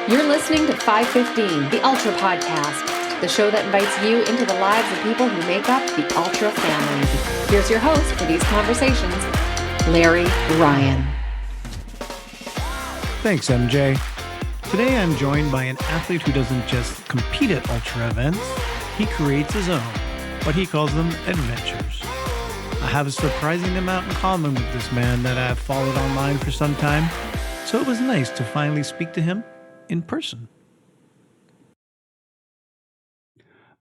You're listening to 515, the Ultra Podcast, the show that invites you into the lives of people who make up the Ultra family. Here's your host for these conversations, Larry Ryan. Thanks, MJ. Today I'm joined by an athlete who doesn't just compete at Ultra events, he creates his own, what he calls them adventures. I have a surprising amount in common with this man that I've followed online for some time, so it was nice to finally speak to him in person.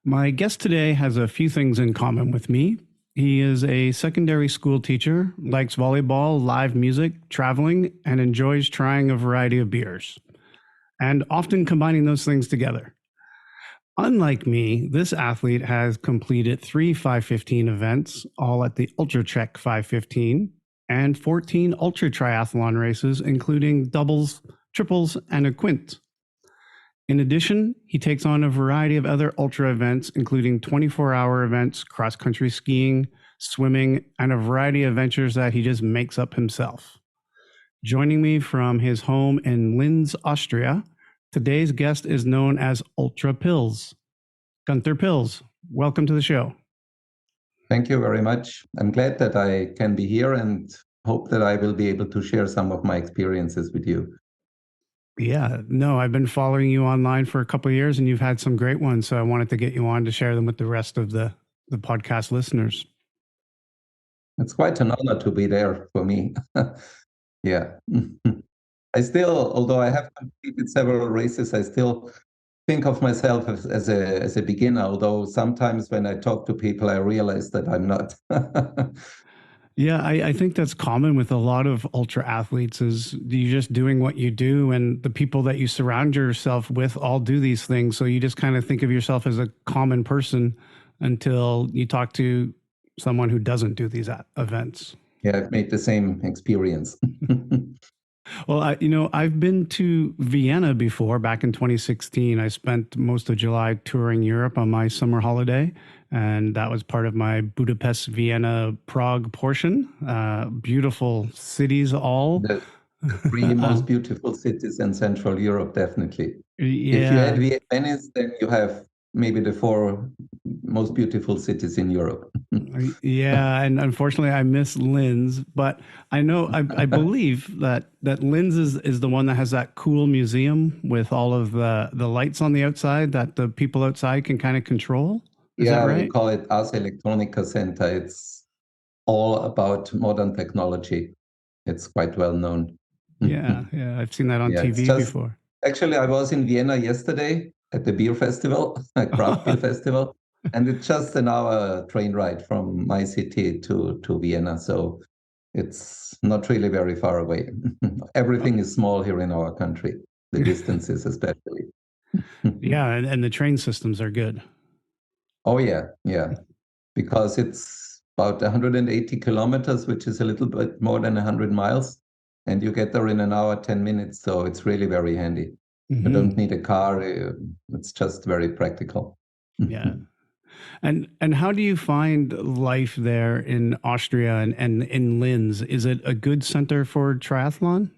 My guest today has a few things in common with me. He is a secondary school teacher, likes volleyball, live music, traveling, and enjoys trying a variety of beers, and often combining those things together. Unlike me, this athlete has completed 3 515 events, all at the UltraCzech 515, and 14 ultra triathlon races, including doubles, triples, and a quint. In addition, he takes on a variety of other ultra events, including 24-hour events, cross-country skiing, swimming, and a variety of ventures that he just makes up himself. Joining me from his home in Linz, Austria, today's guest is known as Ultra Pilz. Günter Pilz, welcome to the show. Thank you very much. I'm glad that I can be here and hope that I will be able to share some of my experiences with you. Yeah, no, I've been following you online for a couple of years and you've had some great ones. So I wanted to get you on to share them with the rest of the podcast listeners. It's quite an honor to be there for me. Yeah. I still, although I have completed several races, I still think of myself as a beginner, although sometimes when I talk to people, I realize that I'm not. Yeah, I think that's common with a lot of ultra athletes is you're just doing what you do and the people that you surround yourself with all do these things. So you just kind of think of yourself as a common person until you talk to someone who doesn't do these events. Yeah, I've made the same experience. Well, I've been to Vienna before back in 2016. I spent most of July touring Europe on my summer holiday, and that was part of my Budapest, Vienna, Prague portion. Beautiful cities all. The 3 most beautiful cities in Central Europe, definitely. Yeah. If you add Venice, then you have maybe the 4 most beautiful cities in Europe. Yeah, and unfortunately, I miss Linz, but I know I believe that Linz is the one that has that cool museum with all of the lights on the outside that the people outside can kind of control. Is that right? We call it Ars Electronica Center. It's all about modern technology. It's quite well known. Yeah, I've seen that on TV before. Actually, I was in Vienna yesterday at the beer festival, a craft beer festival. And it's just an hour train ride from my city to Vienna. So it's not really very far away. Everything is small here in our country, the distances especially. Yeah, and the train systems are good. Oh, yeah. Because it's about 180 kilometers, which is a little bit more than 100 miles. And you get there in an hour, 10 minutes. So it's really very handy. Mm-hmm. You don't need a car. It's just very practical. Yeah. And how do you find life there in Austria and in Linz? Is it a good center for triathlon?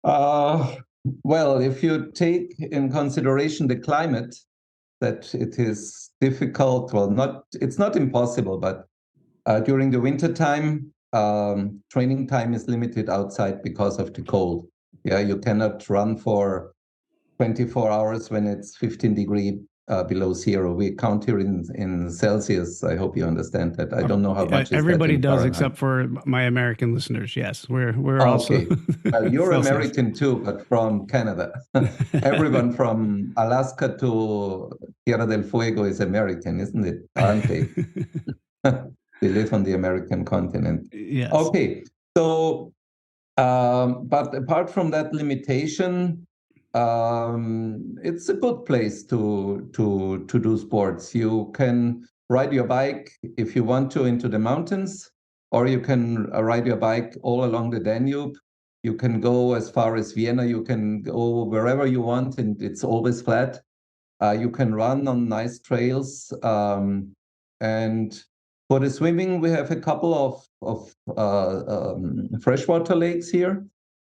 Well, if you take in consideration the climate, that it is difficult. Well, it's not impossible, but during the winter time, training time is limited outside because of the cold. Yeah, you cannot run for 24 hours when it's 15 degrees below zero. We count here in Celsius. I hope you understand that. I don't know how much everybody is that does, Fahrenheit. Except for my American listeners. Yes, we're also. Okay. Well, you're Celsius. American too, but from Canada. Everyone from Alaska to Tierra del Fuego is American, isn't it? Aren't they? They live on the American continent. Yes. Okay. So, but apart from that limitation, it's a good place to do sports. You can ride your bike if you want to into the mountains, or you can ride your bike all along the Danube. You can go as far as Vienna. You can go wherever you want, and it's always flat. You can run on nice trails. And for the swimming, we have a couple of freshwater lakes here.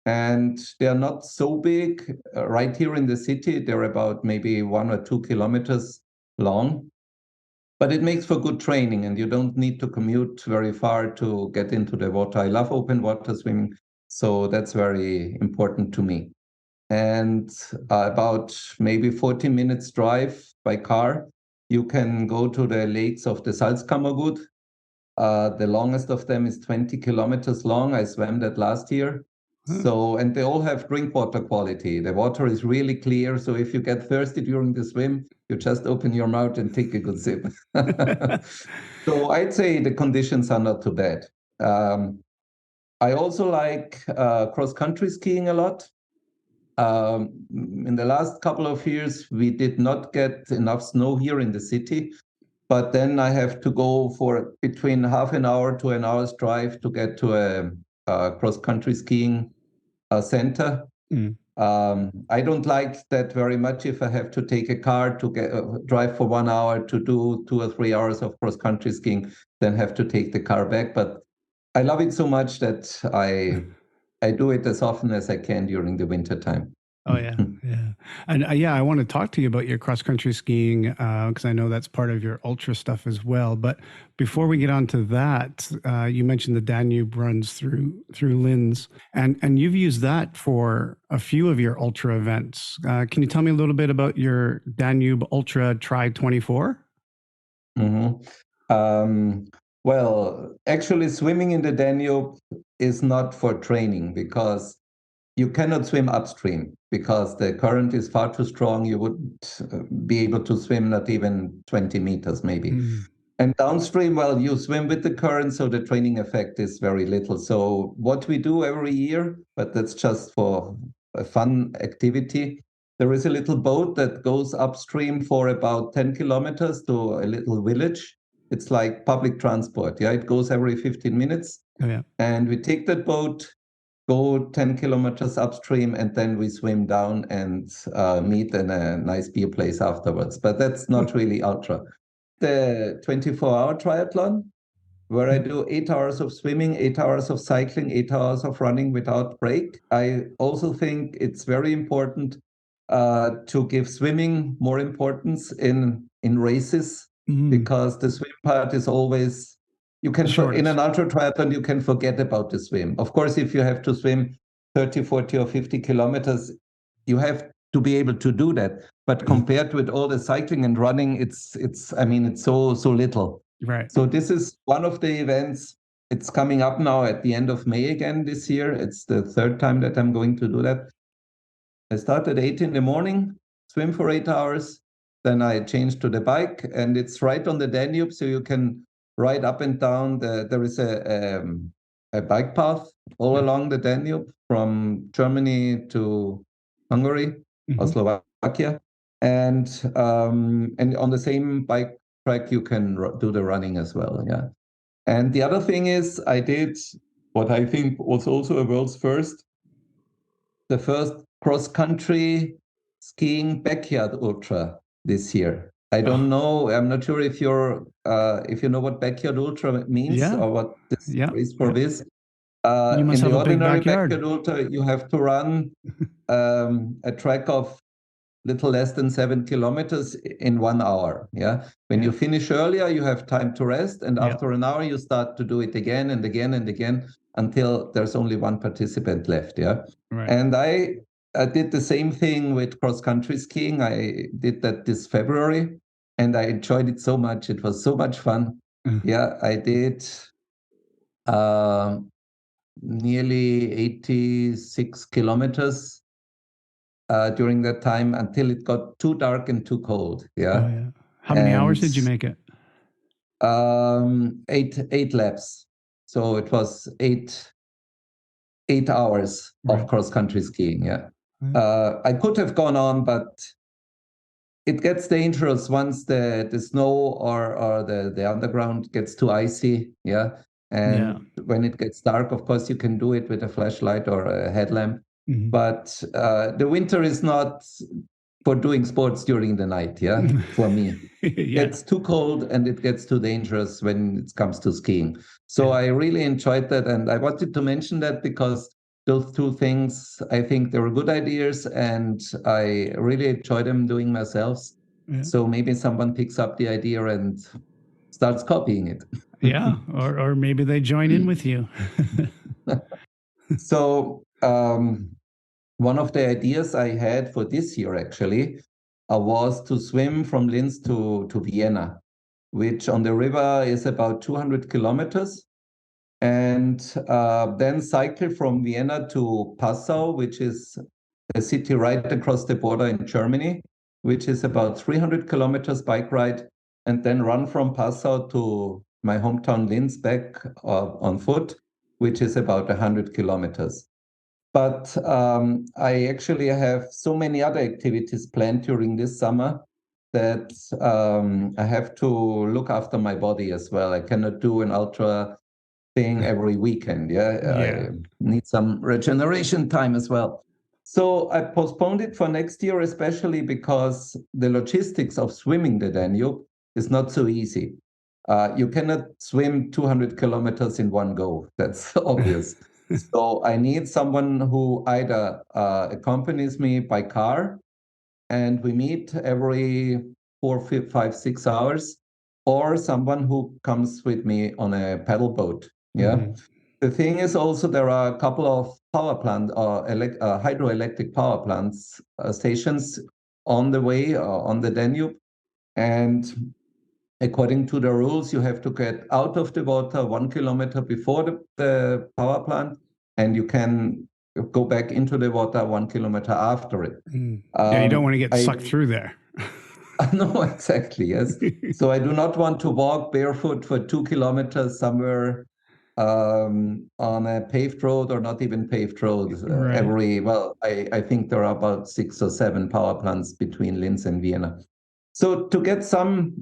and they are not so big. Right here in the city, they're about maybe 1 or 2 kilometers long. But it makes for good training, and you don't need to commute very far to get into the water. I love open water swimming, so that's very important to me. And about maybe 40 minutes drive by car, you can go to the lakes of the Salzkammergut. The longest of them is 20 kilometers long. I swam that last year. So, and they all have drink water quality. The water is really clear. So if you get thirsty during the swim, you just open your mouth and take a good sip. So I'd say the conditions are not too bad. I also like cross-country skiing a lot. In the last couple of years, we did not get enough snow here in the city. But then I have to go for between half an hour to an hour's drive to get to a cross-country skiing center. I don't like that very much if I have to take a car to drive for 1 hour to do 2 or 3 hours of cross-country skiing, then have to take the car back. But I love it so much that I do it as often as I can during the winter time. Oh, yeah. Yeah. And I want to talk to you about your cross-country skiing because I know that's part of your ultra stuff as well. But before we get on to that, you mentioned the Danube runs through Linz, and you've used that for a few of your ultra events. Can you tell me a little bit about your Danube Ultra Tri 24? Well, actually, swimming in the Danube is not for training because you cannot swim upstream because the current is far too strong. You wouldn't be able to swim not even 20 meters maybe. And downstream, well, you swim with the current, so the training effect is very little. So what we do every year, but that's just for a fun activity, there is a little boat that goes upstream for about 10 kilometers to a little village. It's like public transport. Yeah, it goes every 15 minutes. Oh, yeah. And we take that boat, go 10 kilometers upstream, and then we swim down and meet in a nice beer place afterwards. But that's not really ultra. The 24-hour triathlon, where I do 8 hours of swimming, 8 hours of cycling, 8 hours of running without break. I also think it's very important to give swimming more importance in races, because the swim part is always, you can, in an ultra triathlon, you can forget about the swim. Of course, if you have to swim 30, 40 or 50 kilometers, you have to be able to do that. But compared with all the cycling and running, it's so little. Right. So this is one of the events. It's coming up now at the end of May again this year. It's the third time that I'm going to do that. I start at 8 in the morning, swim for 8 hours. Then I change to the bike, and it's right on the Danube, so you can ride up and down. There is a bike path all along the Danube from Germany to Hungary or Slovakia, and on the same bike track you can do the running as well. Yeah, and the other thing is I did what I think was also a world's first, the first cross-country skiing backyard ultra this year. I don't know. I'm not sure if you know what backyard ultra means or what this is for this. You must in have the a big ordinary backyard ultra, you have to run a track of little less than 7 kilometers in 1 hour. Yeah. When you finish earlier, you have time to rest, and after an hour, you start to do it again and again and again until there's only one participant left. Yeah. Right. And I did the same thing with cross-country skiing. I did that this February, and I enjoyed it so much. It was so much fun. Yeah, I did nearly 86 kilometers during that time until it got too dark and too cold. Yeah. Oh, yeah. How many hours did you make it? 8 laps. So it was 8 hours of cross-country skiing. Yeah. I could have gone on, but it gets dangerous once the snow or the underground gets too icy. Yeah. And when it gets dark, of course, you can do it with a flashlight or a headlamp. But the winter is not for doing sports during the night, for me. It's too cold and it gets too dangerous when it comes to skiing. So I really enjoyed that. And I wanted to mention that because those two things, I think they were good ideas, and I really enjoy them doing myself. Yeah. So maybe someone picks up the idea and starts copying it. Yeah, or maybe they join in with you. So one of the ideas I had for this year actually was to swim from Linz to Vienna, which on the river is about 200 kilometers, and then cycle from Vienna to Passau, which is a city right across the border in Germany, which is about 300 kilometers bike ride, and then run from Passau to my hometown Linz back on foot, which is about 100 kilometers. But I actually have so many other activities planned during this summer that I have to look after my body as well. I cannot do an ultra thing every weekend. Yeah, Yeah. I need some regeneration time as well. So I postponed it for next year, especially because the logistics of swimming the Danube is not so easy. You cannot swim 200 kilometers in one go. That's obvious. So I need someone who either accompanies me by car, and we meet every 4, 5, 6 hours, or someone who comes with me on a paddle boat. Yeah. Mhm. The thing is also there are a couple of power plant or hydroelectric power plants stations on the way on the Danube, and according to the rules, you have to get out of the water 1 kilometer before the power plant, and you can go back into the water 1 kilometer after it. Yeah, you don't want to get I sucked through there. no, exactly, yes. So I do not want to walk barefoot for 2 kilometers somewhere on a paved road or not even paved road. Right. I think there are about 6 or 7 power plants between Linz and Vienna. So to get some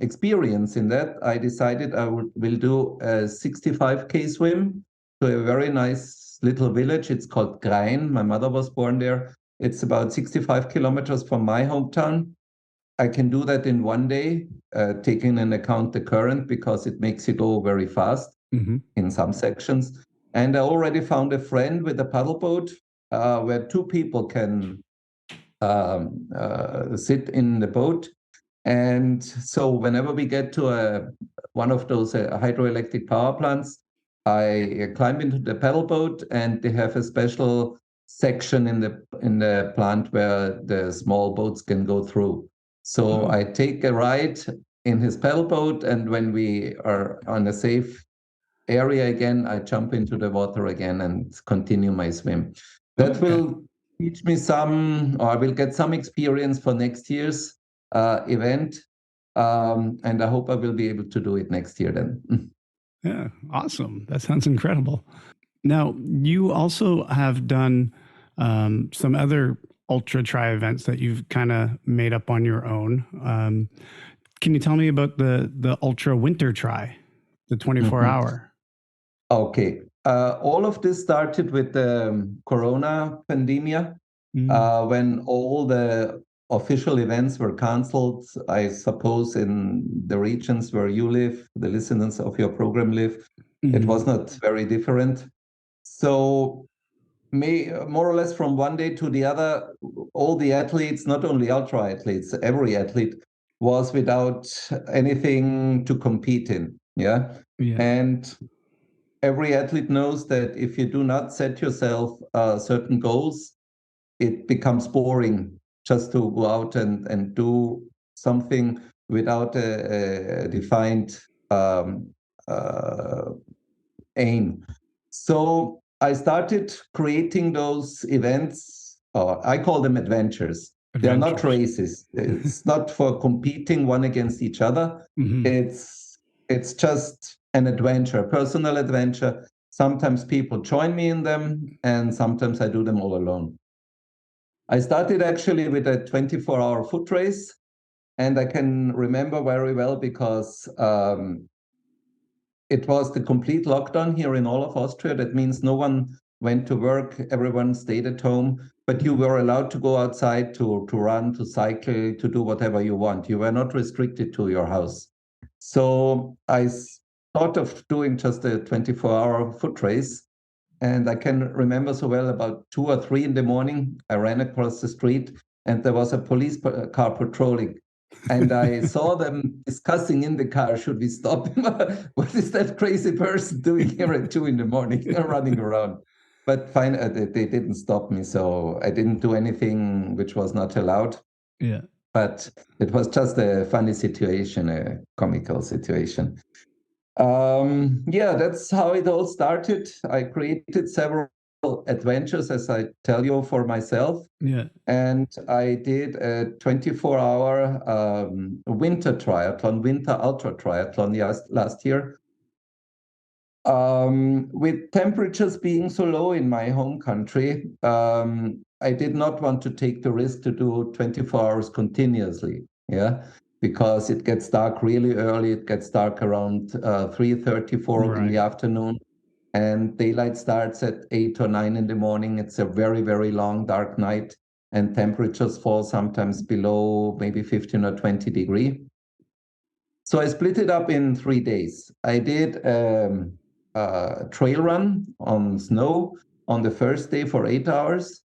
experience in that, I decided I will do a 65K swim to a very nice little village. It's called Grein. My mother was born there. It's about 65 kilometers from my hometown. I can do that in one day, taking into account the current, because it makes you go very fast Mhm. in some sections. And I already found a friend with a paddle boat where two people can sit in the boat. And so whenever we get to one of those hydroelectric power plants, I climb into the paddle boat, and they have a special section in the plant where the small boats can go through. So I take a ride in his paddle boat, and when we are on a safe area again, I jump into the water again and continue my swim. That will teach me or I will get some experience for next year's event. And I hope I will be able to do it next year then. Yeah, awesome. That sounds incredible. Now, you also have done some other UltraTri events that you've kind of made up on your own. Can you tell me about the Ultra Winter Tri, the 24-hour? Okay. All of this started with the Corona pandemic, when all the official events were canceled. I suppose in the regions where you live, the listeners of your program live, it was not very different. So more or less from one day to the other, all the athletes, not only ultra athletes, every athlete was without anything to compete in. Yeah. And every athlete knows that if you do not set yourself certain goals, it becomes boring just to go out and do something without a defined aim. So I started creating those events, or I call them adventures. They are not races. It's not for competing one against each other. It's just an adventure, a personal adventure. Sometimes people join me in them, and sometimes I do them all alone. I started actually with a 24-hour foot race, and I can remember very well because it was the complete lockdown here in all of Austria. That means no one went to work, everyone stayed at home, but you were allowed to go outside to run, to cycle, to do whatever you want. You were not restricted to your house. So I thought of doing just a 24-hour foot race. And I can remember so well, about 2 or 3 in the morning, I ran across the street and there was a police car patrolling. And I saw them discussing in the car, should we stop him? What is that crazy person doing here at 2 in the morning, running around? But fine, they didn't stop me. So I didn't do anything which was not allowed. Yeah. But it was just a funny situation, a comical situation. That's how it all started. I created several adventures, as I tell you, for myself. Yeah. And I did a 24-hour winter triathlon, winter ultra triathlon last year. With temperatures being so low in my home country, I did not want to take the risk to do 24 hours continuously. Yeah. Because it gets dark really early. It gets dark around 3:30, 4 in the afternoon. And daylight starts at 8 or 9 in the morning. It's a very, very long, dark night. And temperatures fall sometimes below maybe 15 or 20 degrees. So I split it up in 3 days. I did a trail run on snow on the first day for 8 hours.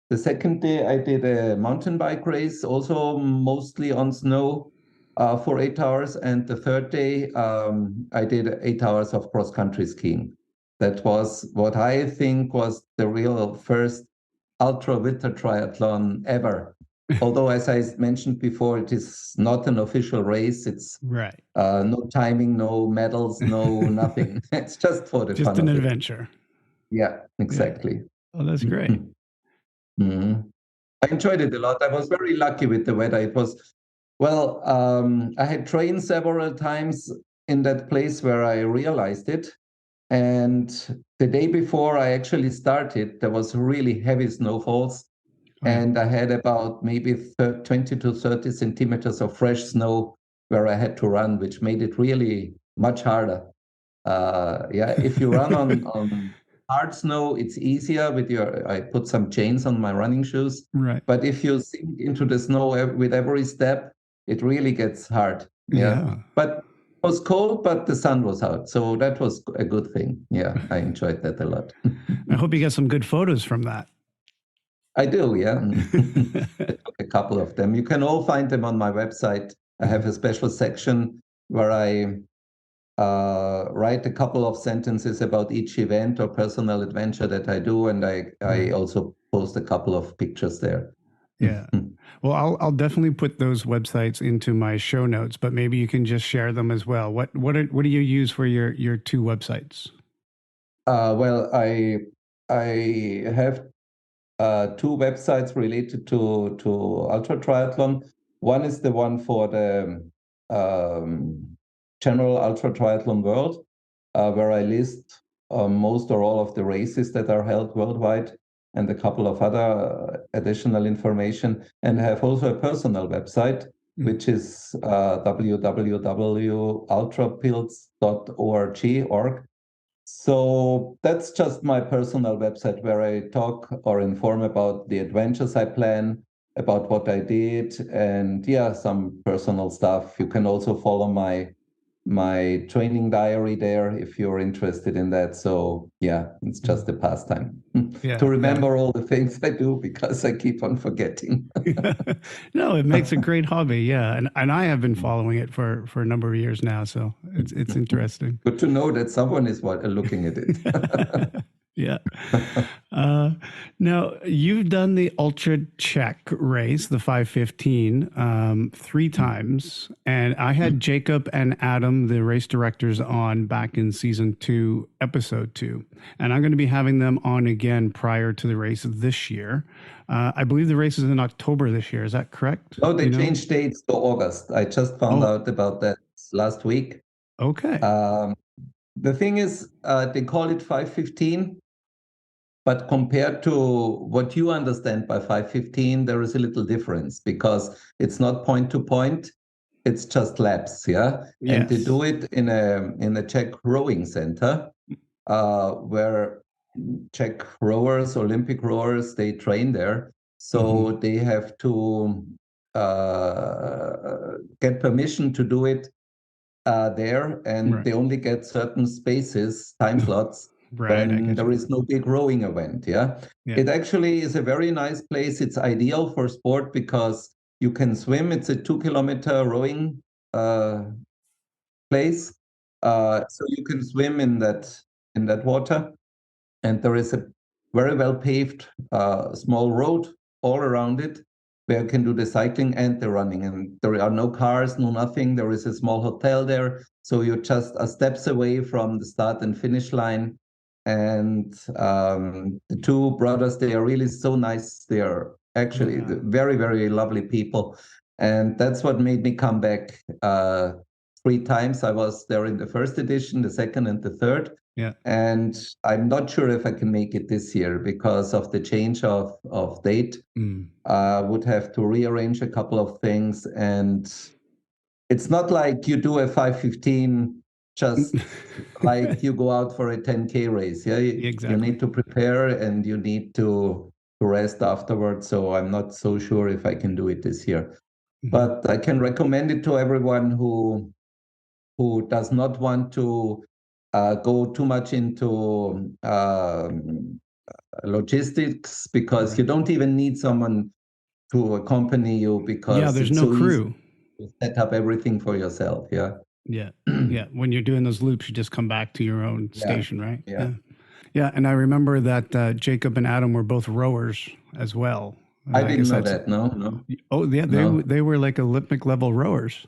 The second day, I did a mountain bike race, also mostly on snow, for 8 hours. And the third day, I did 8 hours of cross-country skiing. That was what I think was the real first ultra winter triathlon ever. Although, as I mentioned before, it is not an official race. It's no timing, no medals, no nothing. It's just for the fun of it. Just an adventure. Yeah, exactly. Yeah. Oh, that's great. Mm-hmm. I enjoyed it a lot. I was very lucky with the weather. It was, I had trained several times in that place where I realized it. And the day before I actually started, there was really heavy snowfalls. And I had about maybe 20 to 30 centimeters of fresh snow where I had to run, which made it really much harder. If you run on hard snow, it's easier I put some chains on my running shoes. Right. But if you sink into the snow with every step, it really gets hard. Yeah. But it was cold, but the sun was out. So that was a good thing. Yeah, I enjoyed that a lot. I hope you get some good photos from that. I do, yeah. I took a couple of them. You can all find them on my website. I have a special section where I write a couple of sentences about each event or personal adventure that I do, and I also post a couple of pictures there. Yeah. Well, I'll definitely put those websites into my show notes, but maybe you can just share them as well. What do you use for your 2 websites? I have 2 websites related to ultra triathlon. One is the one for the general ultra triathlon world, where I list most or all of the races that are held worldwide, and a couple of other additional information. And I have also a personal website, which is www.ultrapilz.org. So that's just my personal website where I talk or inform about the adventures I plan, about what I did, and some personal stuff. You can also follow my training diary there if you're interested in that. So it's just a pastime to remember all the things I do, because I keep on forgetting. No, it makes a great hobby. Yeah. And I have been following it for a number of years now. So it's interesting. Good to know that someone is looking at it. Yeah. Now, you've done the UltraCzech race, the 5:15, 3 times. And I had Jacob and Adam, the race directors, on back in season 2, episode 2. And I'm going to be having them on again prior to the race this year. I believe the race is in October this year. Is that correct? Oh, they changed dates to August. I just found out about that last week. Okay. The thing is, they call it 5:15. But compared to what you understand by 5:15, there is a little difference, because it's not point to point, it's just laps, yeah? Yes. And they do it in a Czech rowing center, where Czech rowers, Olympic rowers, they train there. So they have to get permission to do it there, and they only get certain spaces, time slots. Right. when there is no big rowing event. Yeah. It actually is a very nice place. It's ideal for sport because you can swim. It's a 2-kilometer rowing place. So you can swim in that water. And there is a very well paved small road all around it where you can do the cycling and the running. And there are no cars, no nothing. There is a small hotel there. So you're just a steps away from the start and finish line. And the two brothers, they are really so nice. They are actually very, very lovely people. And that's what made me come back 3 times. I was there in the first edition, the second and the third. Yeah. And I'm not sure if I can make it this year because of the change of date. Would have to rearrange a couple of things. And it's not like you do a 5:15 just like you go out for a 10K race. Yeah, Exactly. You need to prepare and you need to rest afterwards. So I'm not so sure if I can do it this year. But I can recommend it to everyone who does not want to go too much into logistics, because you don't even need someone to accompany you, because there's it's no so crew. easy to set up everything for yourself. Yeah. When you're doing those loops, you just come back to your own station, right? Yeah. And I remember that Jacob and Adam were both rowers as well. I didn't know that. No. Oh yeah, they were like Olympic level rowers.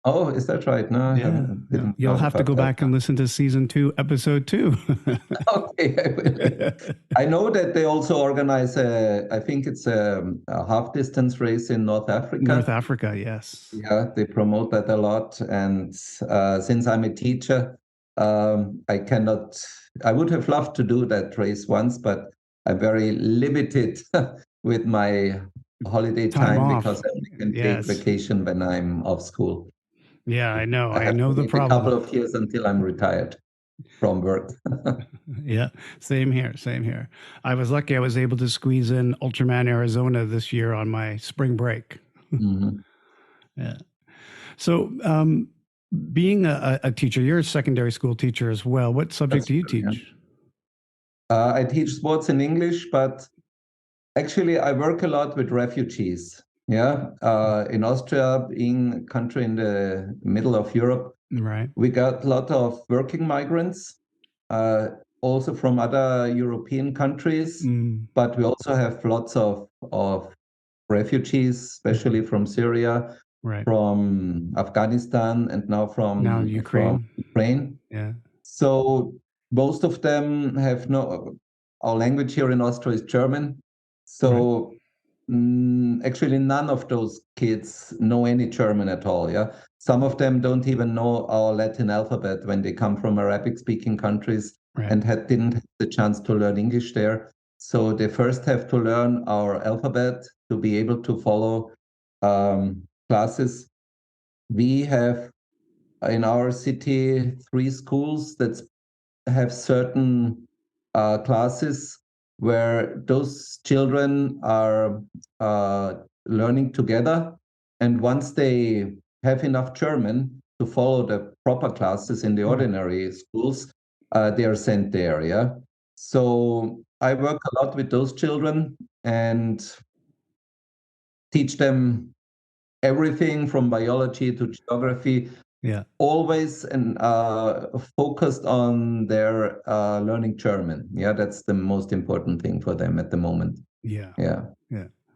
Oh, is that right? No, I didn't You'll know have to about go that. back and listen to season 2, episode 2. Okay, I will. I know that they also organize I think it's a half distance race in North Africa. North Africa, yes. Yeah, they promote that a lot. And since I'm a teacher, I would have loved to do that race once, but I'm very limited with my holiday time because I only can take vacation when I'm off school. Yeah, I know. I know the problem. A couple of years until I'm retired from work. Yeah, same here. I was lucky I was able to squeeze in Ultraman Arizona this year on my spring break. Yeah. So being a teacher, you're a secondary school teacher as well. What subject do you teach? I teach sports in English, but actually I work a lot with refugees. Yeah, in Austria, being a country in the middle of Europe, right? We got a lot of working migrants, also from other European countries, but we also have lots of refugees, especially from Syria, from Afghanistan, and now from Ukraine. Yeah. So most of them have our language here in Austria is German. So actually none of those kids know any German at all. Yeah. Some of them don't even know our Latin alphabet when they come from Arabic speaking countries and didn't have the chance to learn English there. So they first have to learn our alphabet to be able to follow classes. We have in our city 3 schools that have certain classes where those children are learning together. And once they have enough German to follow the proper classes in the ordinary schools, they are sent there. Yeah. So I work a lot with those children and teach them everything from biology to geography. Yeah. Always and focused on their learning German. Yeah, that's the most important thing for them at the moment. Yeah.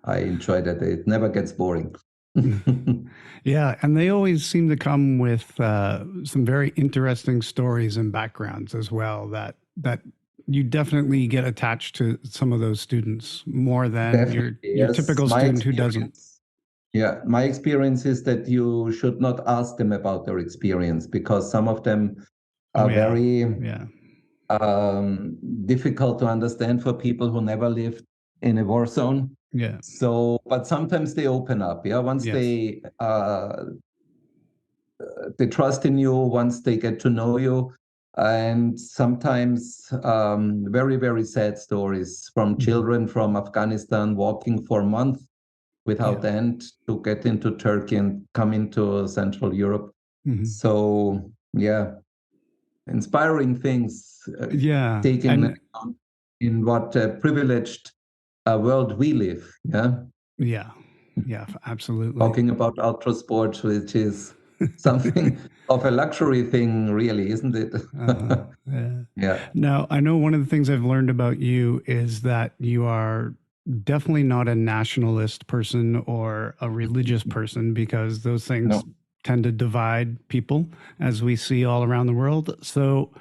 I enjoy that. It never gets boring. Yeah, and they always seem to come with some very interesting stories and backgrounds as well. That you definitely get attached to some of those students more than your typical student who doesn't. Yeah, my experience is that you should not ask them about their experience because some of them are very difficult to understand for people who never lived in a war zone. Yeah. So, but sometimes they open up. Yeah, once they trust in you, once they get to know you, and sometimes very, very sad stories from children from Afghanistan walking for months without end to get into Turkey and come into Central Europe. So, yeah, inspiring things, Yeah. taking And account in what privileged world we live. yeah, absolutely. Talking about ultra sports, which is something of a luxury thing, really, isn't it? Yeah. Yeah. Now, I know one of the things I've learned about you is that you are definitely not a nationalist person or a religious person, because those things No. tend to divide people, as we see all around the world. So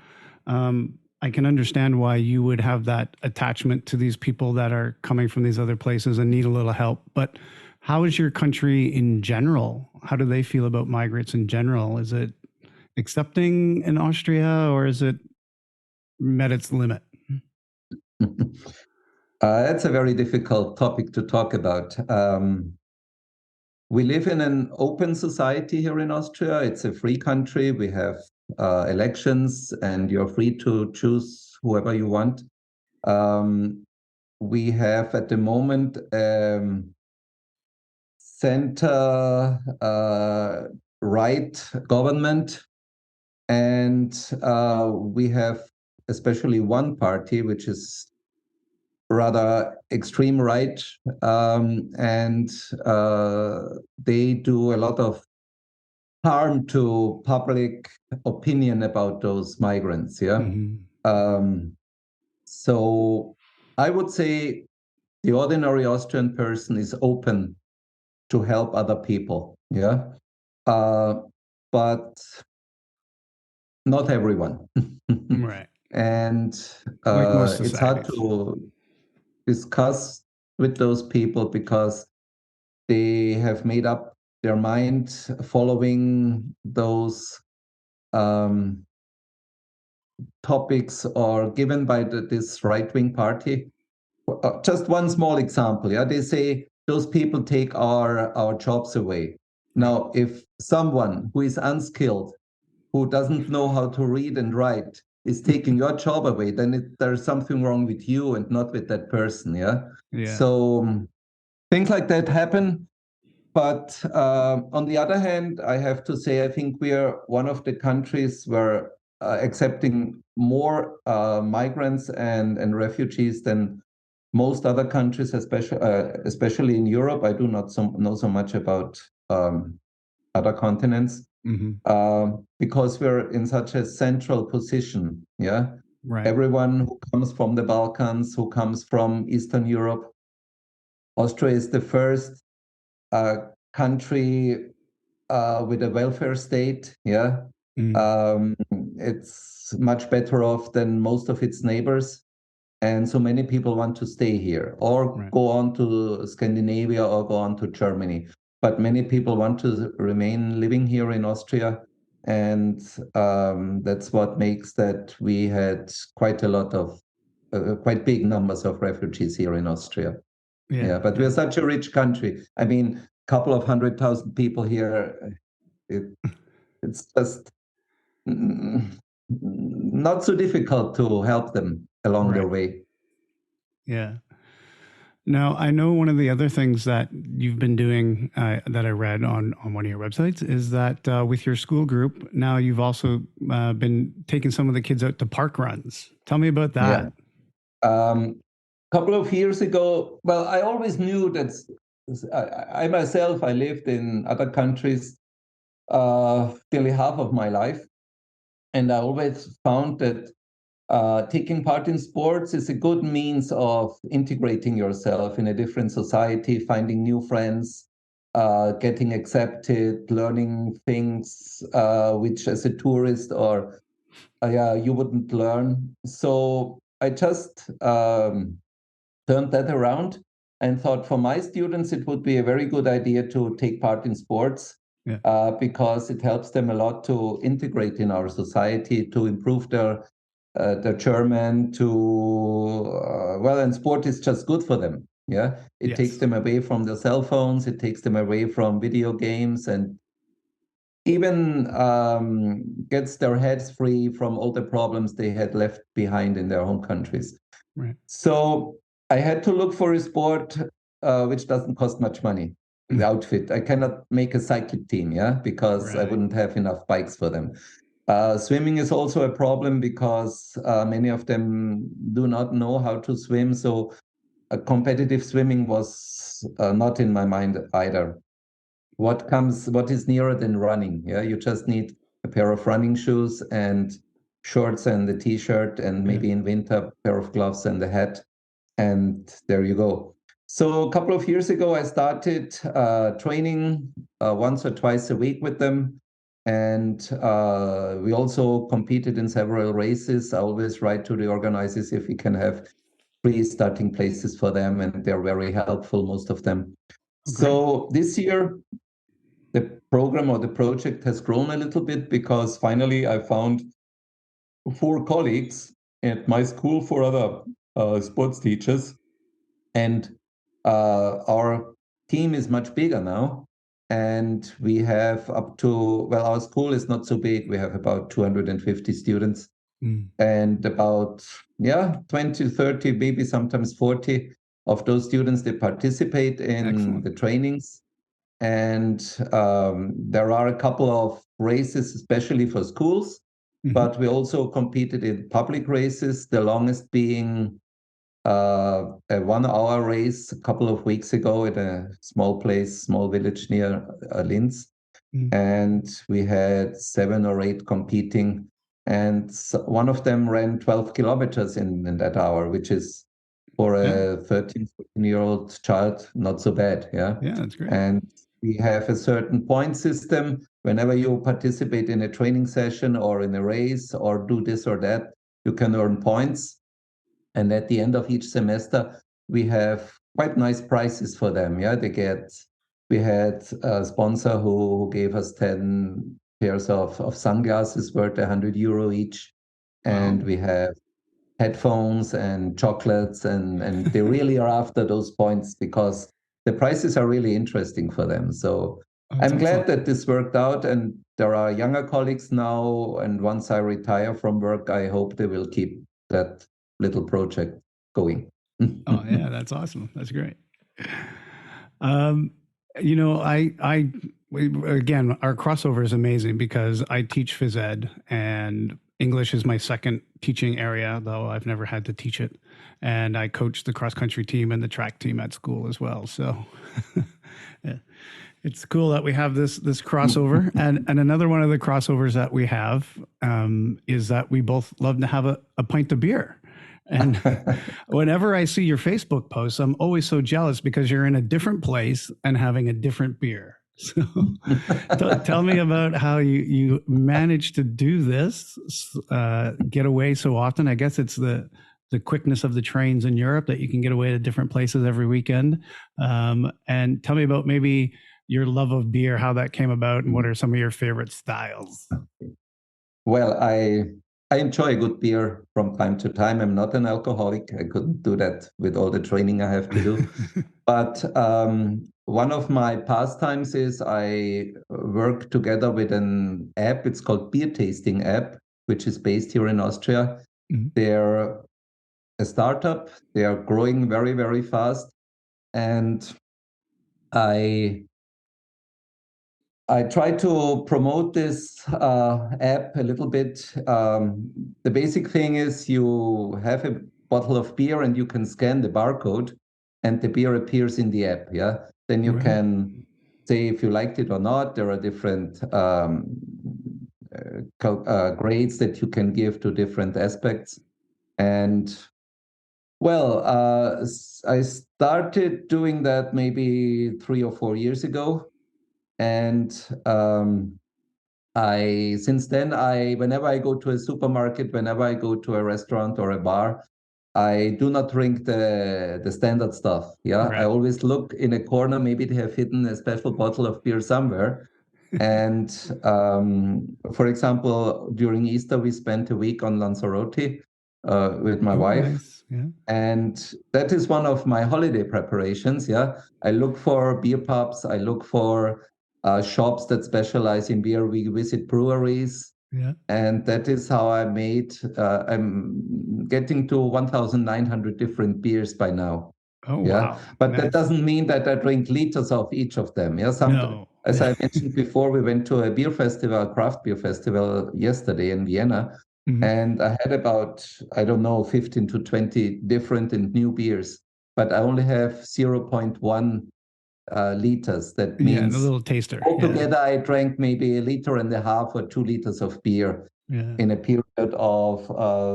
I can understand why you would have that attachment to these people that are coming from these other places and need a little help. But how is your country in general? How do they feel about migrants in general? Is it accepting in Austria, or is it met its limit? That's a very difficult topic to talk about. We live in an open society here in Austria. It's a free country. We have elections, and you're free to choose whoever you want. We have at the moment center right government, and we have especially one party which is rather extreme right, and they do a lot of harm to public opinion about those migrants. So I would say the ordinary Austrian person is open to help other people, but not everyone. Right. And Like most it's hard societies. to discuss with those people because they have made up their mind following those topics or given by this right-wing party. Just one small example. They say those people take our jobs away. Now, if someone who is unskilled, who doesn't know how to read and write, is taking your job away, then there's something wrong with you and not with that person. So things like that happen. But on the other hand, I have to say, I think we are one of the countries where accepting more migrants and refugees than most other countries, especially in Europe. I do not know so much about other continents, because we're in such a central position. Right. Everyone who comes from the Balkans, who comes from Eastern Europe, Austria is the first country with a welfare state. It's much better off than most of its neighbors. And so many people want to stay here or go on to Scandinavia or go on to Germany. But many people want to remain living here in Austria. And that's what makes that we had quite a lot of, quite big numbers of refugees here in Austria. But we're such a rich country. I mean, a couple of 100,000 people here, it's just not so difficult to help them along their way. Yeah. Now, I know one of the other things that you've been doing that I read on one of your websites is that with your school group, now you've also been taking some of the kids out to park runs. Tell me about that. Couple of years ago, well, I always knew that I myself, I lived in other countries nearly half of my life. And I always found that taking part in sports is a good means of integrating yourself in a different society, finding new friends, getting accepted, learning things which as a tourist or you wouldn't learn. So I just turned that around and thought for my students, it would be a very good idea to take part in sports because it helps them a lot to integrate in our society, to improve their German, and sport is just good for them. It takes them away from their cell phones, it takes them away from video games, and even gets their heads free from all the problems they had left behind in their home countries. So I had to look for a sport which doesn't cost much money. The outfit. I cannot make a cycle team, because I wouldn't have enough bikes for them. Swimming is also a problem because many of them do not know how to swim. So competitive swimming was not in my mind either. What is nearer than running? Yeah, you just need a pair of running shoes and shorts and a t-shirt, and maybe in winter a pair of gloves and a hat, and there you go. So a couple of years ago, I started training once or twice a week with them, and we also competed in several races. I always write to the organizers if we can have free starting places for them, and they're very helpful, most of them. Okay. So this year, the program or the project has grown a little bit because finally I found 4 colleagues at my school, 4 other sports teachers, and our team is much bigger now. And we have up to, well, our school is not so big. We have about 250 students and about, 20, 30, maybe sometimes 40 of those students, they participate in Excellent. the trainings. And there are a couple of races, especially for schools, but we also competed in public races, the longest being a 1-hour race a couple of weeks ago in a small village near Linz. And we had 7 or 8 competing. And one of them ran 12 kilometers in that hour, which is for a 13, 14-year-old child, not so bad. Yeah, that's great. And we have a certain point system. Whenever you participate in a training session or in a race or do this or that, you can earn points. And at the end of each semester, we have quite nice prizes for them. Yeah, we had a sponsor who gave us 10 pairs of sunglasses worth €100 each. And we have headphones and chocolates, and they really are after those points because the prices are really interesting for them. So I'm glad that this worked out, and there are younger colleagues now, and once I retire from work, I hope they will keep that little project going. Oh yeah, that's awesome. That's great. You know, again, our crossover is amazing because I teach phys ed, and English is my second teaching area, though I've never had to teach it. And I coach the cross country team and the track team at school as well. So yeah, it's cool that we have this crossover. And another one of the crossovers that we have is that we both love to have a pint of beer. And whenever I see your Facebook posts, I'm always so jealous because you're in a different place and having a different beer. So tell me about how you managed to do this, get away so often. I guess it's the quickness of the trains in Europe that you can get away to different places every weekend. And tell me about maybe your love of beer, how that came about, and what are some of your favorite styles? Well, I enjoy a good beer from time to time. I'm not an alcoholic. I couldn't do that with all the training I have to do. But one of my pastimes is I work together with an app. It's called Beer Tasting App, which is based here in Austria. They're a startup. They are growing very, very fast. And I try to promote this app a little bit. The basic thing is you have a bottle of beer and you can scan the barcode and the beer appears in the app. Yeah. Then you can say if you liked it or not. There are different grades that you can give to different aspects. And well, I started doing that maybe 3 or 4 years ago. And since then, whenever I go to a supermarket, whenever I go to a restaurant or a bar, I do not drink the standard stuff. Yeah, I always look in a corner. Maybe they have hidden a special bottle of beer somewhere. And for example, during Easter, we spent a week on Lanzarote with my wife. Nice. Yeah. And that is one of my holiday preparations. Yeah, I look for beer pubs. I look for shops that specialize in beer. We visit breweries. Yeah. And that is how I'm getting to 1,900 different beers by now. Oh, Yeah, wow. but that Nice. doesn't mean that I drink liters of each of them. Yeah, No. as I mentioned before, we went to a beer festival, craft beer festival yesterday in Vienna, Mhm. and I had about, I don't know, 15 to 20 different and new beers, but I only have 0.1 liters. That Yeah, and a means little taster. Yeah. altogether I drank maybe a liter and a half or 2 liters of beer Yeah. in a period of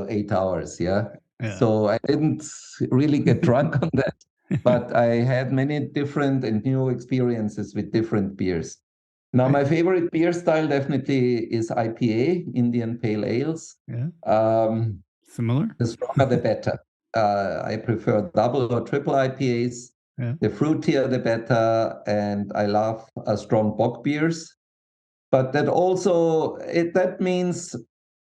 8 hours. Yeah. Yeah. So I didn't really get drunk on that, but I had many different and new experiences with different beers. Now, my favorite beer style definitely is IPA, Indian Pale Ales. Yeah. Um, Similar. the stronger, the better. I prefer double or triple IPAs. Yeah. The fruitier, the better. And I love strong bock beers. But that means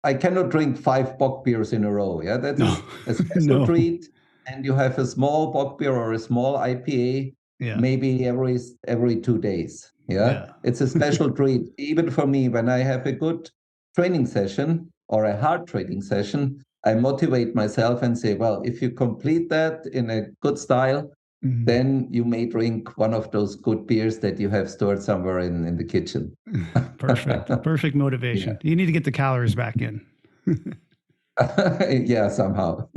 I cannot drink 5 bock beers in a row. Yeah, that No. is a special No. treat. And you have a small bock beer or a small IPA, Yeah. maybe every 2 days. Yeah, Yeah. it's a special treat. Even for me, when I have a good training session or a hard training session, I motivate myself and say, well, if you complete that in a good style, Mhm. then you may drink one of those good beers that you have stored somewhere in the kitchen. Perfect motivation. You need to get the calories back in. Yeah, somehow.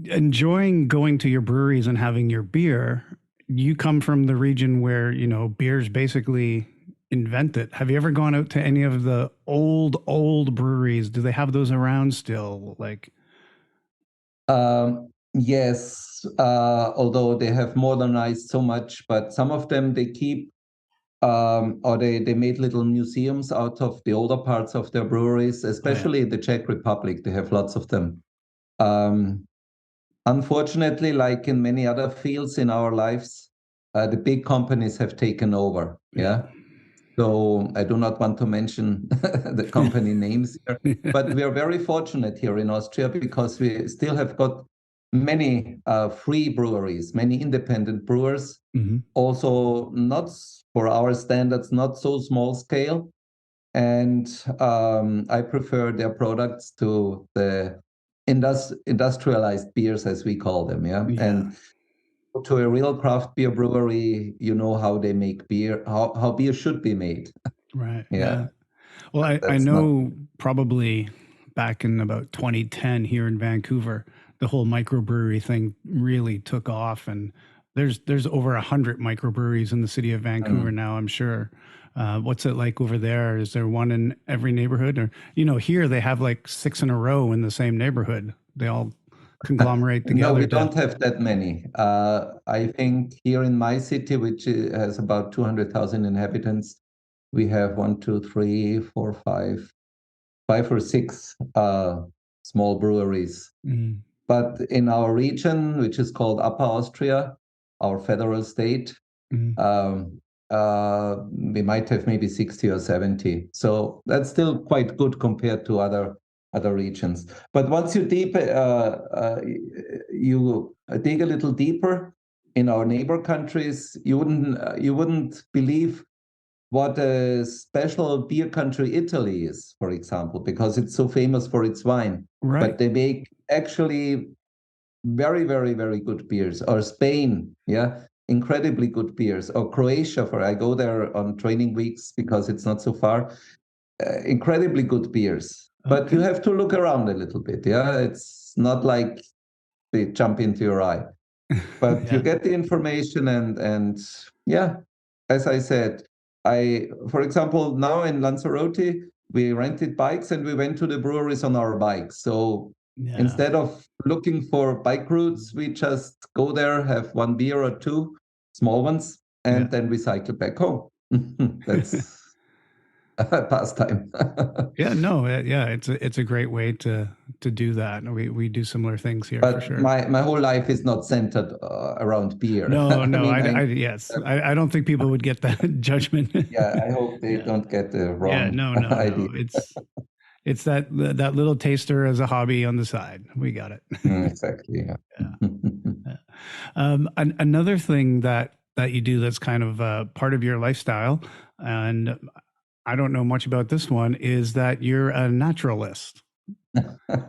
Enjoying going to your breweries and having your beer, you come from the region where, beer's basically invented. Have you ever gone out to any of the old breweries? Do they have those around still? Like, Yes, although they have modernized so much, but some of them they keep or they made little museums out of the older parts of their breweries, especially the Czech Republic. They have lots of them. Um, Unfortunately, like in many other fields in our lives, the big companies have taken over. Yeah. So I do not want to mention the company names here, but we are very fortunate here in Austria because we still have got many free breweries, many independent brewers, Mhm. also not for our standards, not so small scale. And I prefer their products to the industrialized beers, as we call them. Yeah. Yeah. And to a real craft beer brewery, you know how they make beer, how beer should be made. Right. Yeah. Yeah. Well, I That's not. know probably back in about 2010 here in Vancouver, the whole microbrewery thing really took off, and there's over 100 microbreweries in the city of Vancouver now, I'm sure. What's it like over there? Is there one in every neighborhood? Or, here they have like 6 in a row in the same neighborhood. They all conglomerate No, together. we don't have that many. I think here in my city, which has about 200,000 inhabitants, we have one, two, three, four, five or six small breweries. Mm. But in our region, which is called Upper Austria, our federal state, Mm. we might have maybe 60 or 70. So that's still quite good compared to other regions. But once you you dig a little deeper in our neighbor countries, you wouldn't believe what a special beer country Italy is, for example, because it's so famous for its wine. Right. But they make actually very, very, very good beers. Or Spain, yeah, incredibly good beers. Or Croatia, for I go there on training weeks because it's not so far. Incredibly good beers. But you have to look around a little bit. Yeah, it's not like they jump into your eye. But you get the information and yeah, as I said, for example, now in Lanzarote, we rented bikes and we went to the breweries on our bikes. So instead of looking for bike routes, we just go there, have one beer or two, small ones, and then we cycle back home. That's a pastime. It's a great way to do that. We do similar things here, for But sure. my whole life is not centered around beer. No, I don't think people would get that judgment. Yeah, I hope they don't get the wrong no. idea. It's that little taster as a hobby on the side. We got it. Exactly. Yeah. Another thing that you do that's kind of part of your lifestyle, and I don't know much about this one, is that you're a naturalist.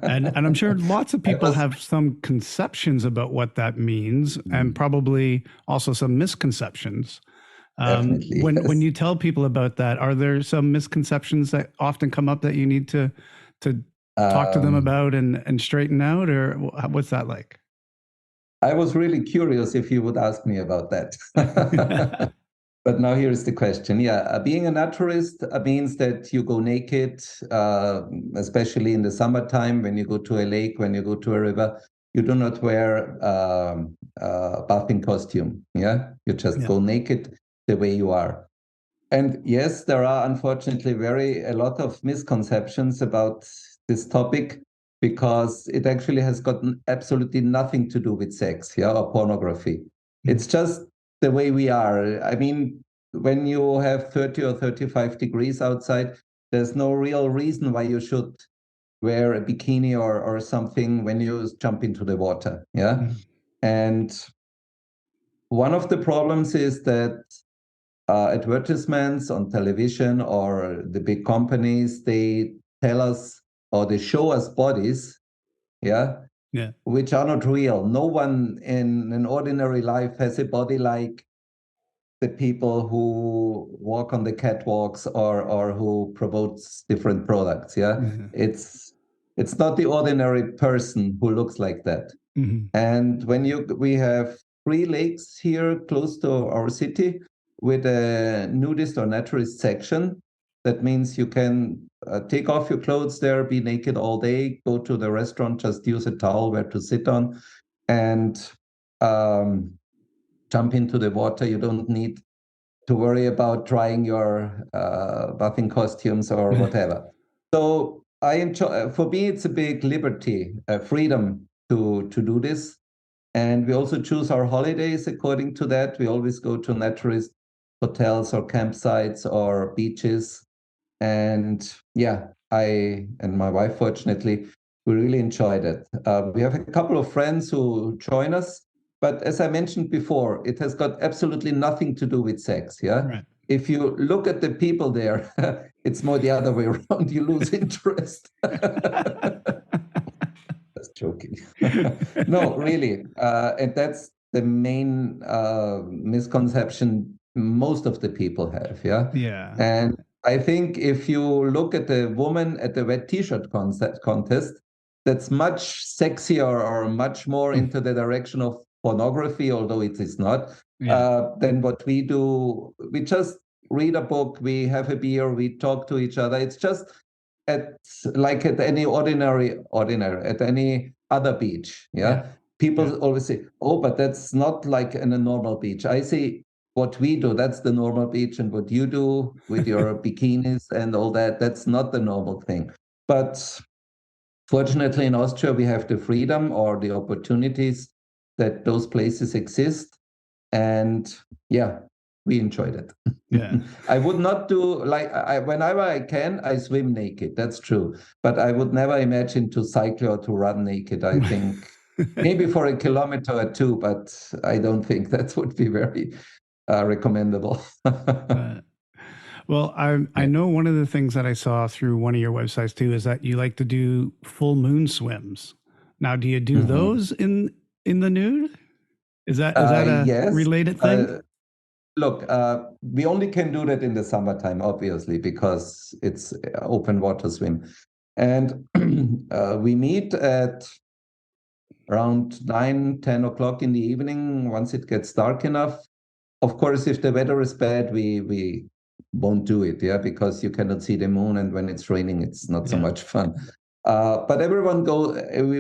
And I'm sure lots of people was, have some conceptions about what that means, and probably also some misconceptions. Definitely, When yes. you tell people about that, are there some misconceptions that often come up that you need to talk to them Um, about and straighten out, or what's that like? I was really curious if you would ask me about that. But now here's the question. Yeah, being a naturalist means that you go naked, especially in the summertime when you go to a lake, when you go to a river. You do not wear a bathing costume. Yeah, you just Yeah. go naked the way you are. And yes, there are unfortunately a lot of misconceptions about this topic because it actually has gotten absolutely nothing to do with sex, yeah, or pornography. It's just the way we are. I mean, when you have 30 or 35 degrees outside, there's no real reason why you should wear a bikini or something when you jump into the water, yeah? And one of the problems is that advertisements on television or the big companies, they tell us or they show us bodies, yeah, Yeah. which are not real. No one in an ordinary life has a body like the people who walk on the catwalks or who promotes different products. Yeah, Yeah. it's not the ordinary person who looks like that. Mhm. And we have 3 lakes here close to our city with a nudist or naturist section. That means you can take off your clothes there, be naked all day, go to the restaurant, just use a towel where to sit on, and um, jump into the water. You don't need to worry about trying your bathing costumes or whatever. So I enjoy. For me, it's a big liberty, freedom to do this. And we also choose our holidays according to that. We always go to naturist hotels or campsites or beaches. And yeah, I and my wife, fortunately, we really enjoyed it. We have a couple of friends who join us. But as I mentioned before, it has got absolutely nothing to do with sex. Yeah. Right. If you look at the people there, it's more the other way around. You lose interest. Just joking. No, really. And that's the main misconception most of the people have. Yeah. Yeah. And I think if you look at the woman at the wet t-shirt contest, that's much sexier or much more into the direction of pornography, although it is not, Yeah. than what we do. We just read a book, we have a beer, we talk to each other. It's just at like at any ordinary at any other beach. Yeah. People Yeah. always say, oh, but that's not like in a normal beach. I say what we do, that's the normal beach, and what you do with your bikinis and all that, that's not the normal thing. But fortunately in Austria we have the freedom or the opportunities that those places exist. And yeah, we enjoyed it. Yeah. I would not do whenever I can, I swim naked. That's true. But I would never imagine to cycle or to run naked. I think maybe for a kilometer or two, but I don't think that would be very recommendable. Well, I know one of the things that I saw through one of your websites too is that you like to do full moon swims. Now, do you do those in the nude? Is that a Yes. related thing? Look, we only can do that in the summertime, obviously, because it's open water swim. And we meet at around 9, 10 o'clock in the evening once it gets dark enough. Of course, if the weather is bad, we won't do it, yeah, because you cannot see the moon, and when it's raining, it's not so much fun. But everyone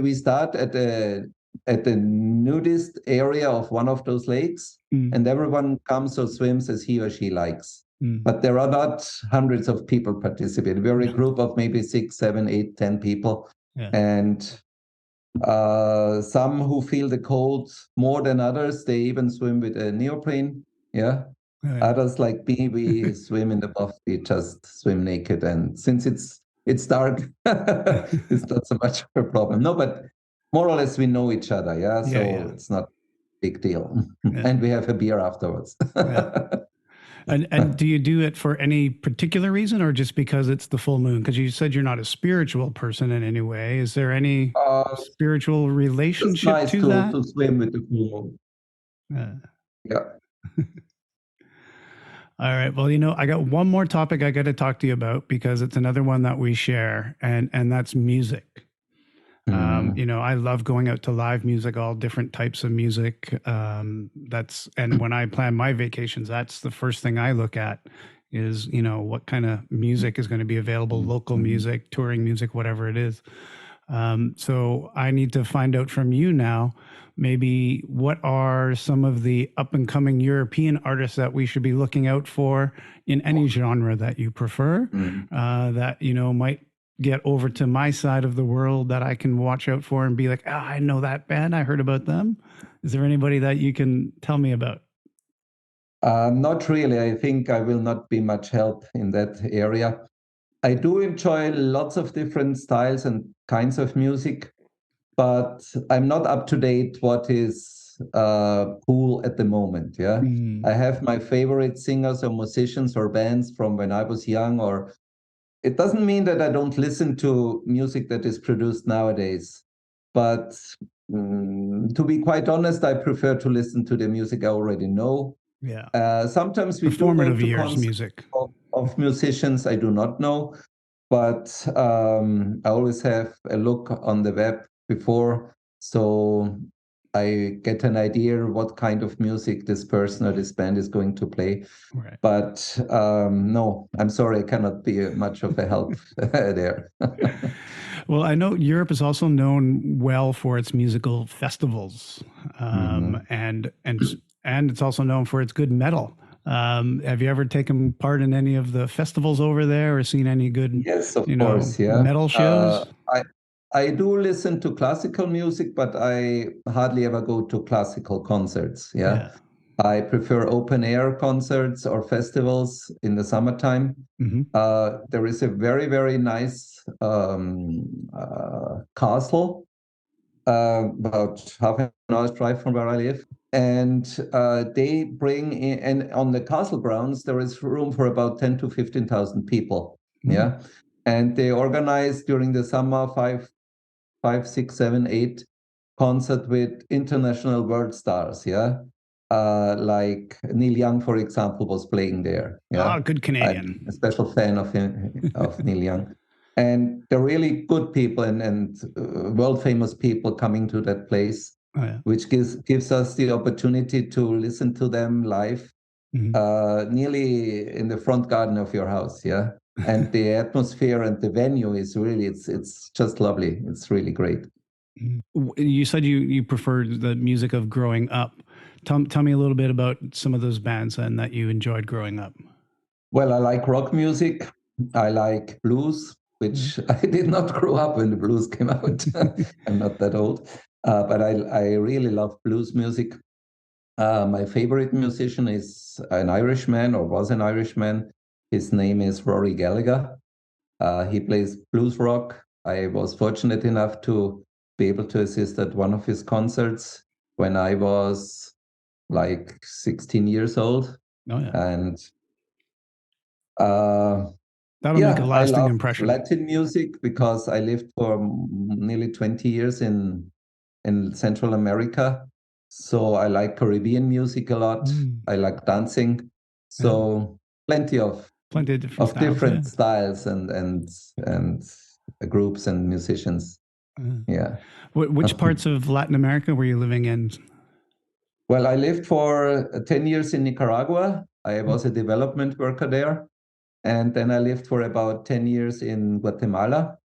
we start at the nudist area of one of those lakes, and everyone comes or swims as he or she likes. But there are not hundreds of people participating. We're a group of maybe 6, 7, 8, 10 people. Yeah. And some who feel the cold more than others, they even swim with a neoprene. Yeah. Right. Others like me, we swim in the buff, we just swim naked. And since it's dark, it's not so much of a problem. No, but more or less we know each other. Yeah. So it's not a big deal. Yeah. And we have a beer afterwards. Yeah. And do you do it for any particular reason or just because it's the full moon? Because you said you're not a spiritual person in any way. Is there any Uh, spiritual just relationship nice to that? to swim with the full moon. Uh, Yeah. all right. Well, I got one more topic I got to talk to you about because it's another one that we share, and that's music. Mm. I love going out to live music, all different types of music. And when I plan my vacations, that's the first thing I look at is, what kind of music is going to be available, local music, touring music, whatever it is. So I need to find out from you now, maybe what are some of the up and coming European artists that we should be looking out for in any genre that you prefer, that, might get over to my side of the world that I can watch out for and be like, I know that band. I heard about them. Is there anybody that you can tell me about? Not really. I think I will not be much help in that area. I do enjoy lots of different styles and kinds of music, but I'm not up to date what is cool at the moment. Yeah. I have my favorite singers or musicians or bands from when I was young, or it doesn't mean that I don't listen to music that is produced nowadays. But to be quite honest, I prefer to listen to the music I already know. Yeah. Sometimes we The do go formative to years concerts music. of musicians I do not know, but I always have a look on the web before, so I get an idea what kind of music this person or this band is going to play. Right. But no, I'm sorry, I cannot be much of a help there. Well, I know Europe is also known well for its musical festivals, and it's also known for its good metal. Have you ever taken part in any of the festivals over there, or seen any good, Yes, of course, yeah. metal shows? I do listen to classical music, but I hardly ever go to classical concerts. Yeah. I prefer open air concerts or festivals in the summertime. There is a very, very nice castle about half an hour's drive from where I live. And they bring in, and on the castle grounds, there is room for about 10 to 15,000 people. Yeah. And they organize during the summer five, six, seven, eight concert with international world stars. Yeah. Like Neil Young, for example, was playing there. Yeah. Oh, good Canadian. I'm a special fan of him, of Neil Young. And they're really good people and world famous people coming to that place, which gives us the opportunity to listen to them live, nearly in the front garden of your house. Yeah. And the atmosphere and the venue is really, it's just lovely. It's really great. You said you preferred the music of growing up. Tell me a little bit about some of those bands and that you enjoyed growing up. Well, I like rock music. I like blues, which I did not grow up when the blues came out. I'm not that old. But I really love blues music. My favorite musician is an Irishman, or was an Irishman. His name is Rory Gallagher. He plays blues rock. I was fortunate enough to be able to assist at one of his concerts when I was like 16 years old. Oh, yeah. And that'll make a lasting impression. Latin music because I lived for nearly 20 years in Central America. So I like Caribbean music a lot. I like dancing. So plenty of different styles and groups and musicians. Yeah. Which parts of Latin America were you living in? Well, I lived for 10 years in Nicaragua. I was a development worker there. And then I lived for about 10 years in Guatemala,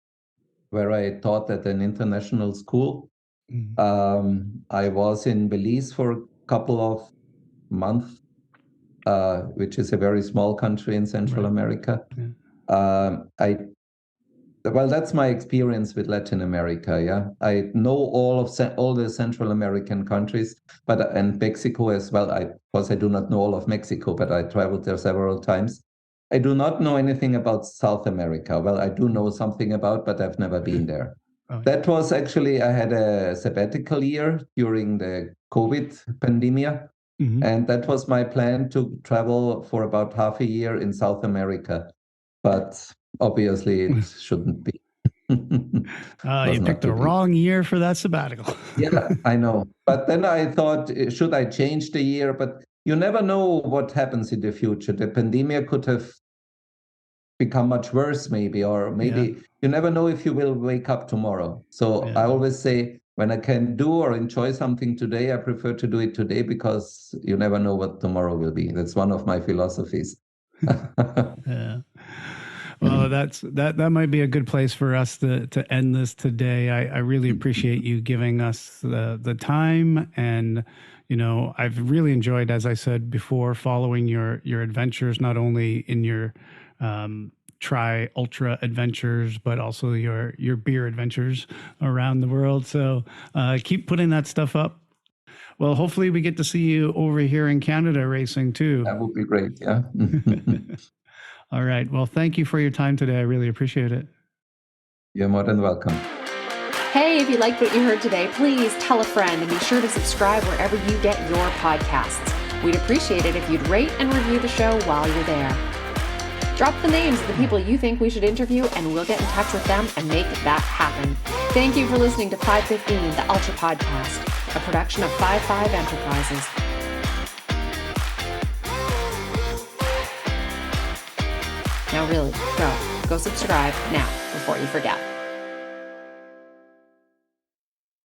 where I taught at an international school. I was in Belize for a couple of months, which is a very small country in Central America. Well, that's my experience with Latin America. Yeah, I know all the Central American countries, and Mexico as well. Of course, I do not know all of Mexico, but I traveled there several times. I do not know anything about South America. Well, I do know something about, but I've never been there. That was actually, I had a sabbatical year during the COVID pandemic. And that was my plan, to travel for about half a year in South America. But obviously it shouldn't be. You picked the wrong year for that sabbatical. Yeah, I know. But then I thought, should I change the year? But you never know what happens in the future. The pandemic could have become much worse, maybe, or maybe you never know if you will wake up tomorrow. So I always say, when I can do or enjoy something today, I prefer to do it today, because you never know what tomorrow will be. That's one of my philosophies. Yeah. Well, that might be a good place for us to end this today. I really appreciate you giving us the time, and I've really enjoyed, as I said before, following your adventures, not only in your Tri Ultra adventures, but also your beer adventures around the world. So keep putting that stuff up. Well, hopefully we get to see you over here in Canada racing too. That would be great. Yeah. All right. Well, thank you for your time today. I really appreciate it. You're more than welcome. Hey, if you liked what you heard today, please tell a friend and be sure to subscribe wherever you get your podcasts. We'd appreciate it if you'd rate and review the show while you're there. Drop the names of the people you think we should interview, and we'll get in touch with them and make that happen. Thank you for listening to 515, the Ultra Podcast, a production of 55 Enterprises. Now really, go subscribe now before you forget.